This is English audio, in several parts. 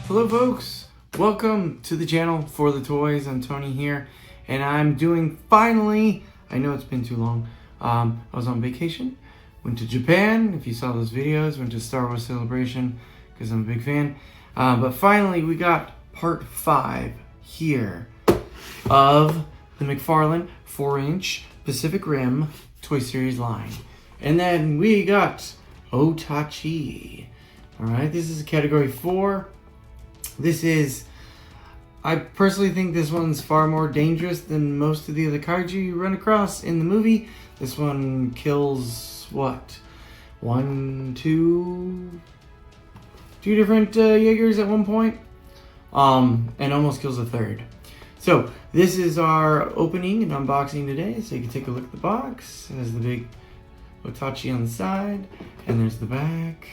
Hello folks, welcome to the channel for the toys. I'm Tony here, and I'm doing finally, I know it's been too long, I was on vacation, went to Japan. If you saw those videos, went to Star Wars Celebration because I'm a big fan, but finally we got part 5 here of the McFarlane 4-inch Pacific Rim Toy Series line. And then we got Otachi. Alright, this is category 4. This is, I personally think this one's far more dangerous than most of the other kaiju you run across in the movie. This one kills, what? Two different jaegers at one point. And almost kills a third. So, this is our opening and unboxing today. So you can take a look at the box. It has the big Otachi on the side. And there's the back.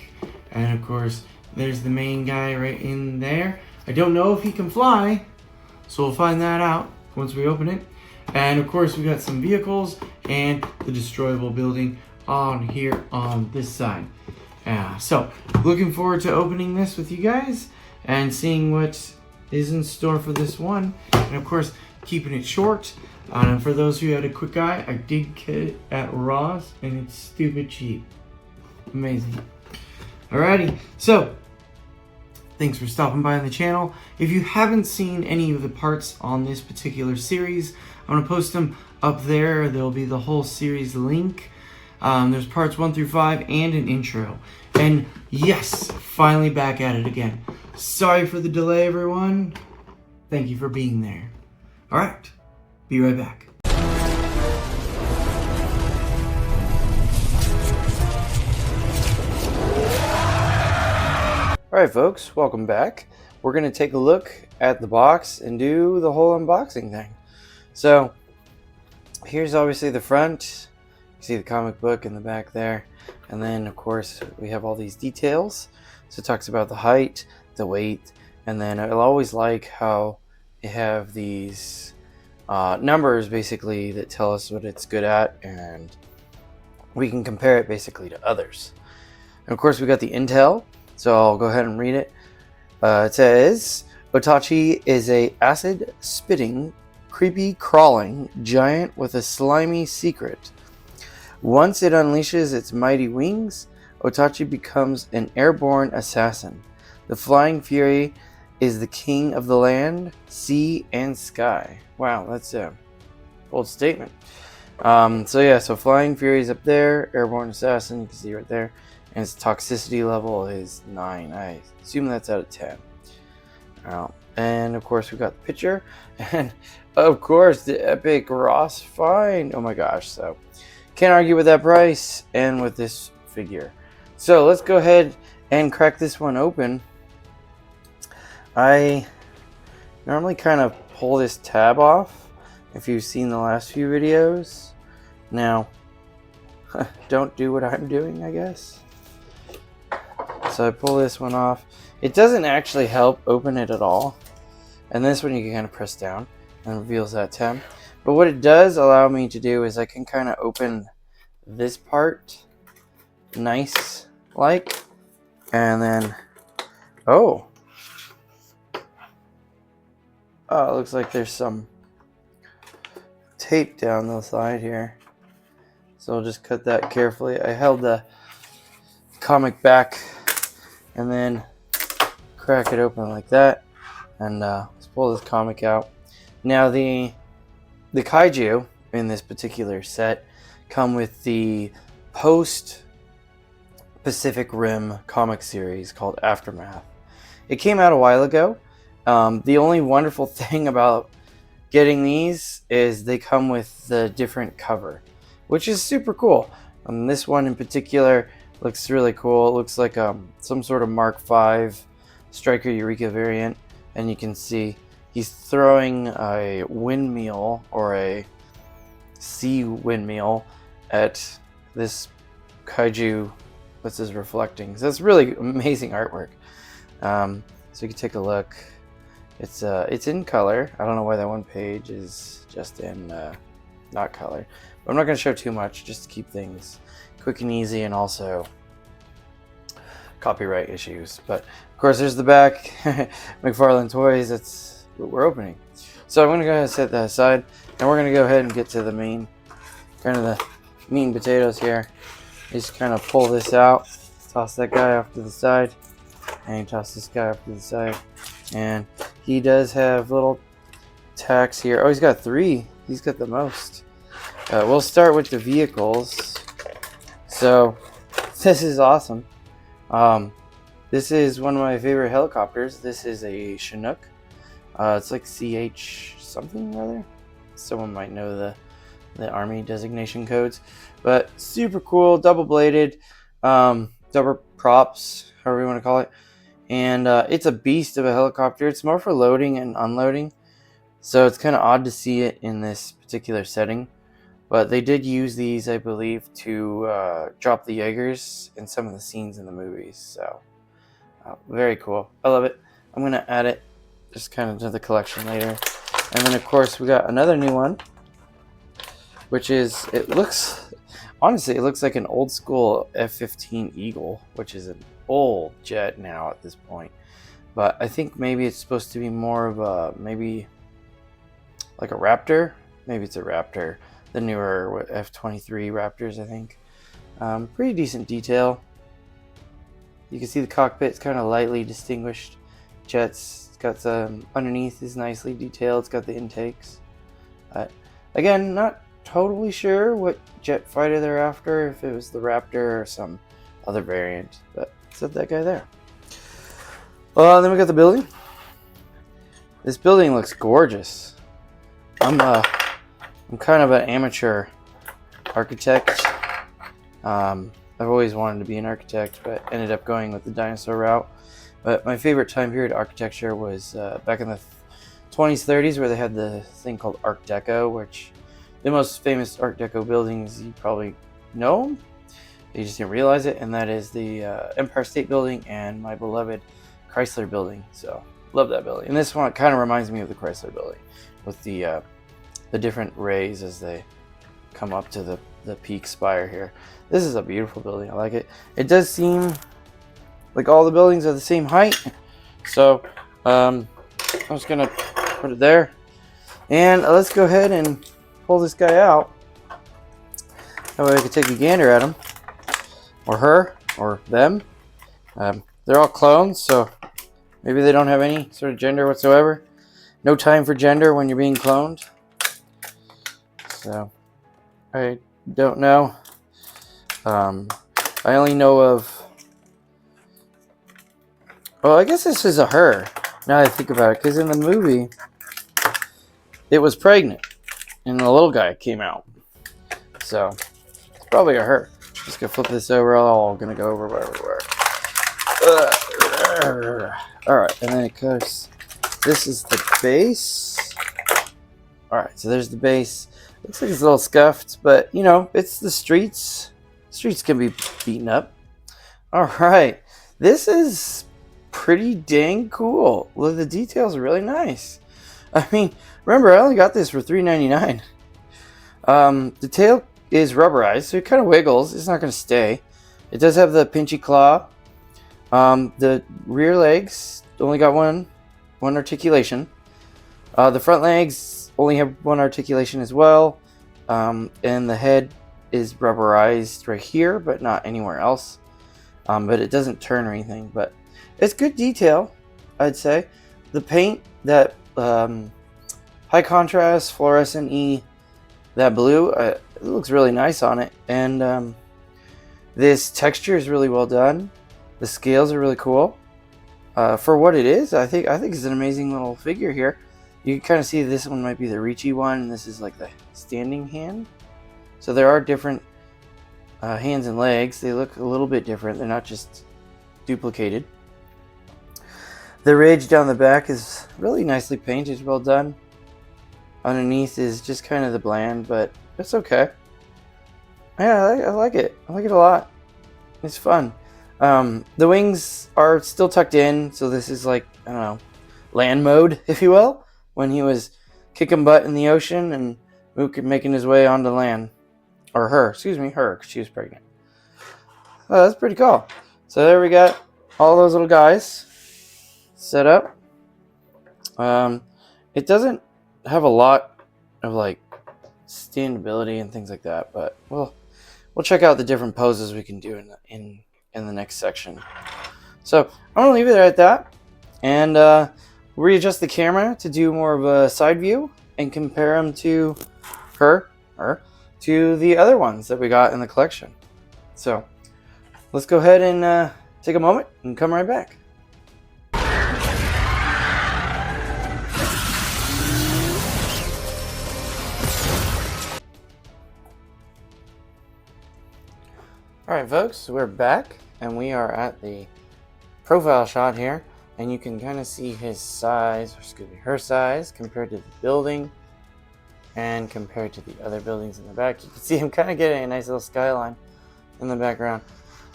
And of course, there's the main guy right in there. I don't know if he can fly, so we'll find that out once we open it. And of course, we got some vehicles and the destroyable building on here on this side. So, looking forward to opening this with you guys and seeing what is in store for this one. And of course, keeping it short. And for those who had a quick eye, I did get it at Ross, and it's stupid cheap. Amazing. Alrighty, so thanks for stopping by on the channel. If you haven't seen any of the parts on this particular series, I'm going to post them up there. There'll be the whole series link. There's parts 1 through 5 and an intro. And yes, finally back at it again. Sorry for the delay, everyone. Thank you for being there. Alright, be right back. Alright folks, welcome back. We're going to take a look at the box and do the whole unboxing thing. So, here's obviously the front. You see the comic book in the back there. And then, of course, we have all these details. So it talks about the height, the weight, and then I always like how they have these numbers basically that tell us what it's good at, and we can compare it basically to others. And of course, we got the intel. So I'll go ahead and read it. It says, Otachi is a acid-spitting, creepy-crawling giant with a slimy secret. Once it unleashes its mighty wings, Otachi becomes an airborne assassin. The Flying Fury is the king of the land, sea, and sky. Wow, that's a bold statement. So Flying Fury is up there, airborne assassin, you can see right there. And its toxicity level is 9. I assume that's out of 10. And of course, we got the picture. And of course, the epic Ross find. Oh my gosh. So, can't argue with that price and with this figure. So, let's go ahead and crack this one open. I normally kind of pull this tab off if you've seen the last few videos. Now, don't do what I'm doing, I guess. So I pull this one off. It doesn't actually help open it at all. And this one you can kind of press down and reveals that tab. But what it does allow me to do is I can kind of open this part nice like. And then, oh, it looks like there's some tape down the side here. So I'll just cut that carefully. I held the comic back and then crack it open like that, and let's pull this comic out. Now the kaiju in this particular set come with the post Pacific Rim comic series called Aftermath. It came out a while ago. The only wonderful thing about getting these is they come with the different cover, which is super cool. This one in particular looks really cool. It looks like some sort of Mark V Striker Eureka variant. And you can see he's throwing a windmill or a sea windmill at this kaiju. This is reflecting. So it's really amazing artwork. So you can take a look. It's in color. I don't know why that one page is just in not color. But I'm not going to show too much just to keep things quick and easy, and also copyright issues. But of course, there's the back. McFarlane Toys. That's what we're opening. So I'm gonna go ahead and set that aside, and we're gonna go ahead and get to the main, kind of the meat and potatoes here. Just kind of pull this out, toss that guy off to the side, and toss this guy off to the side. And he does have little tacks here. Oh, he's got 3. He's got the most. We'll start with the vehicles. So this is awesome. This is one of my favorite helicopters. This is a Chinook. It's like CH something or other. Someone might know the Army designation codes. But super cool, double bladed, double props, however you want to call it. And it's a beast of a helicopter. It's more for loading and unloading. So it's kind of odd to see it in this particular setting. But they did use these, I believe, to drop the jaegers in some of the scenes in the movies. So very cool. I love it. I'm going to add it just kind of to the collection later. And then, of course, we got another new one, which is, honestly, it looks like an old school F-15 Eagle, which is an old jet now at this point. But I think maybe it's supposed to be more of a, maybe like a Raptor. Maybe it's a Raptor. The newer F-23 Raptors, I think. Pretty decent detail. You can see the cockpit. It's kind of lightly distinguished jets. It's got some, underneath is nicely detailed. It's got the intakes. Again, not totally sure what jet fighter they're after, if it was the Raptor or some other variant, but set that guy there. Then we got the building. This building looks gorgeous. I'm kind of an amateur architect. I've always wanted to be an architect, but ended up going with the dinosaur route. But my favorite time period architecture was back in the 20s, 30s, where they had the thing called Art Deco, which the most famous Art Deco buildings you probably know. You just didn't realize it, and that is the Empire State Building and my beloved Chrysler Building. So love that building. And this one kind of reminds me of the Chrysler Building, with the different rays as they come up to the peak spire here. This is a beautiful building. I like it. It does seem like all the buildings are the same height, so I'm just gonna put it there. And let's go ahead and pull this guy out. That way I can take a gander at him, or her, or them. They're all clones, so maybe they don't have any sort of gender whatsoever. No time for gender when you're being cloned. So I don't know. I only know of, well, I guess this is a her, now that I think about it, because in the movie it was pregnant and the little guy came out, so it's probably a her. Just gonna flip this over. All gonna go over everywhere. All right, and then it goes, this is the base. All right, so there's the base. Looks like it's a little scuffed, but you know, it's the streets. Streets can be beaten up. All right, this is pretty dang cool. Well, the details are really nice. I mean, remember, I only got this for $3.99. The tail is rubberized, so it kind of wiggles. It's not going to stay. It does have the pinchy claw. The rear legs only got one articulation. The front legs only have one articulation as well. And the head is rubberized right here, but not anywhere else. But it doesn't turn or anything. But it's good detail, I'd say. The paint, that high contrast fluorescent that blue, it looks really nice on it. And this texture is really well done. The scales are really cool. For what it is, I think it's an amazing little figure here. You can kind of see this one might be the reachy one, and this is like the standing hand. So there are different hands and legs. They look a little bit different. They're not just duplicated. The ridge down the back is really nicely painted, well done. Underneath is just kind of the bland, but it's okay. Yeah, I like it. I like it a lot. It's fun. The wings are still tucked in, so this is like, I don't know, land mode, if you will, when he was kicking butt in the ocean and making his way onto land. Or her, excuse me, her, because she was pregnant. Oh, that's pretty cool. So there we got all those little guys set up. It doesn't have a lot of like standability and things like that, but we'll check out the different poses we can do in the next section. So I'm gonna leave it at that, and readjust the camera to do more of a side view and compare them to to the other ones that we got in the collection. So let's go ahead and take a moment and come right back. Alright folks, we're back and we are at the profile shot here, and you can kind of see his size, or excuse me, her size compared to the building and compared to the other buildings in the back. You can see him kind of getting a nice little skyline in the background.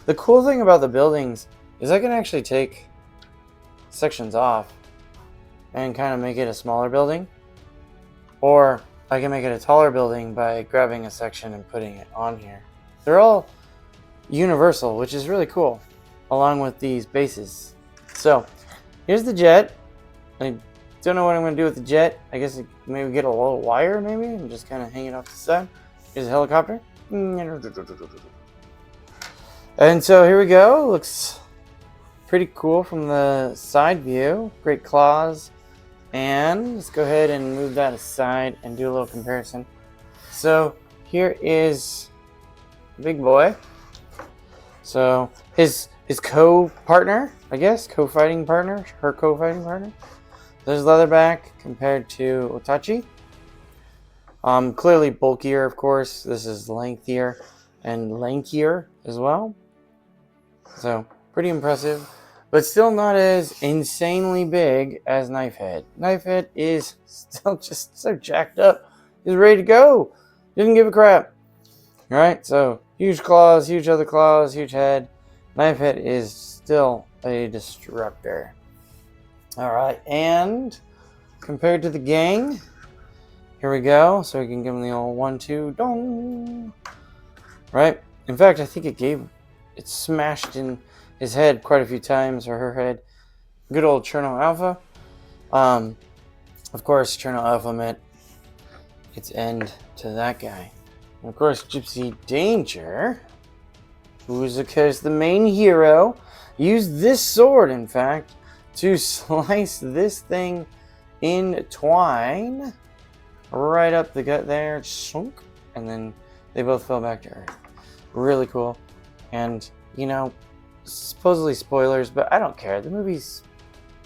The cool thing about the buildings is I can actually take sections off and kind of make it a smaller building, or I can make it a taller building by grabbing a section and putting it on here. They're all universal, which is really cool, along with these bases. So here's the jet. I don't know what I'm going to do with the jet. I guess maybe get a little wire maybe and just kind of hang it off the side. Here's a helicopter. And so here we go. Looks pretty cool from the side view. Great claws. And let's go ahead and move that aside and do a little comparison. So here is the big boy. So his co-partner, I guess, co-fighting partner, her co-fighting partner. There's Leatherback compared to Otachi. Clearly bulkier, of course. This is lengthier and lankier as well. So pretty impressive, but still not as insanely big as Knifehead. Knifehead is still just so jacked up. He's ready to go. Didn't give a crap. All right, so huge claws, huge other claws, huge head. Knifehead is still a disruptor. All right, and compared to the gang, here we go. So we can give him the old 1-2 dong. Right. In fact, I think it smashed in his head quite a few times, or her head. Good old Cherno Alpha. Of course, Cherno Alpha met its end to that guy. And of course, Gypsy Danger, who is of course the main hero, used this sword, in fact, to slice this thing in twine right up the gut there, shunk, and then they both fell back to earth. Really cool. And, you know, supposedly spoilers, but I don't care. The movie's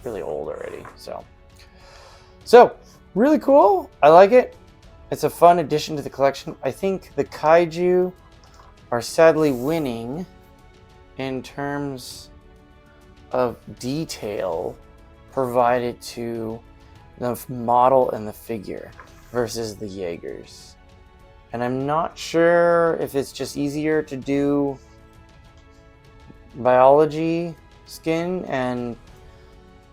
really old already, so really cool. I like it. It's a fun addition to the collection. I think the Kaiju are sadly winning in terms of detail provided to the model and the figure versus the Jaegers. And I'm not sure if it's just easier to do biology skin and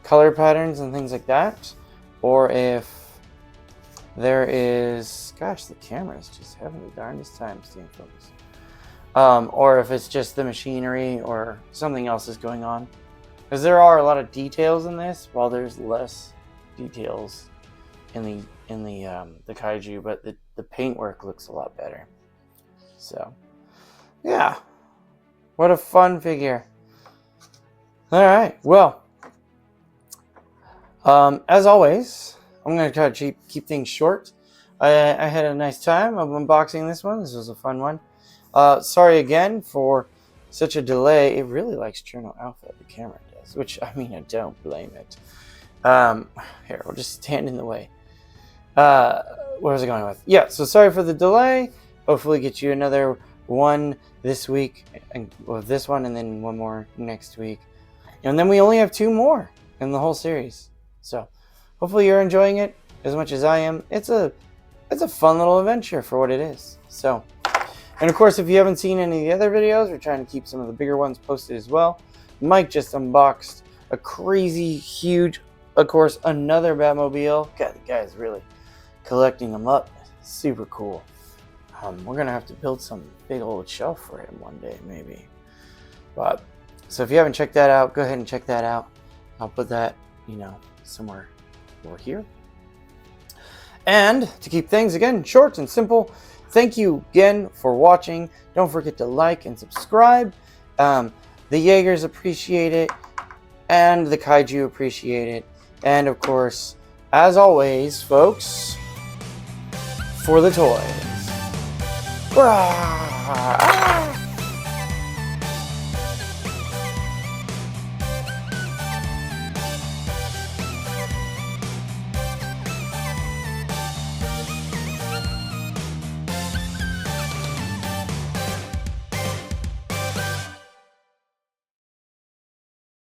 color patterns and things like that, or if there is, gosh, the camera is just having the darndest time staying focused. Or if it's just the machinery or something else is going on. Because there are a lot of details in this, while there's less details in the Kaiju, but the paintwork looks a lot better. So, yeah. What a fun figure. Alright, well, as always, I'm going to try to keep things short. I had a nice time of unboxing this one. This was a fun one. Sorry again for such a delay. It really likes Cherno Alpha, the camera does, which, I mean, I don't blame it. Here, we'll just stand in the way. What was I going with? Yeah, so sorry for the delay. Hopefully get you another one this week, and well, this one, and then one more next week. And then we only have 2 more in the whole series. So hopefully you're enjoying it as much as I am. It's a fun little adventure for what it is. So, and of course, if you haven't seen any of the other videos, we're trying to keep some of the bigger ones posted as well. Mike just unboxed a crazy huge, of course, another Batmobile. God, the guy's really collecting them up. Super cool. We're gonna have to build some big old shelf for him one day, maybe. But So if you haven't checked that out, go ahead and check that out. I'll put that, you know, somewhere over here. And to keep things, again, short and simple, thank you again for watching. Don't forget to like and subscribe. The Jaegers appreciate it, and the Kaiju appreciate it. And of course, as always, folks, for the toys.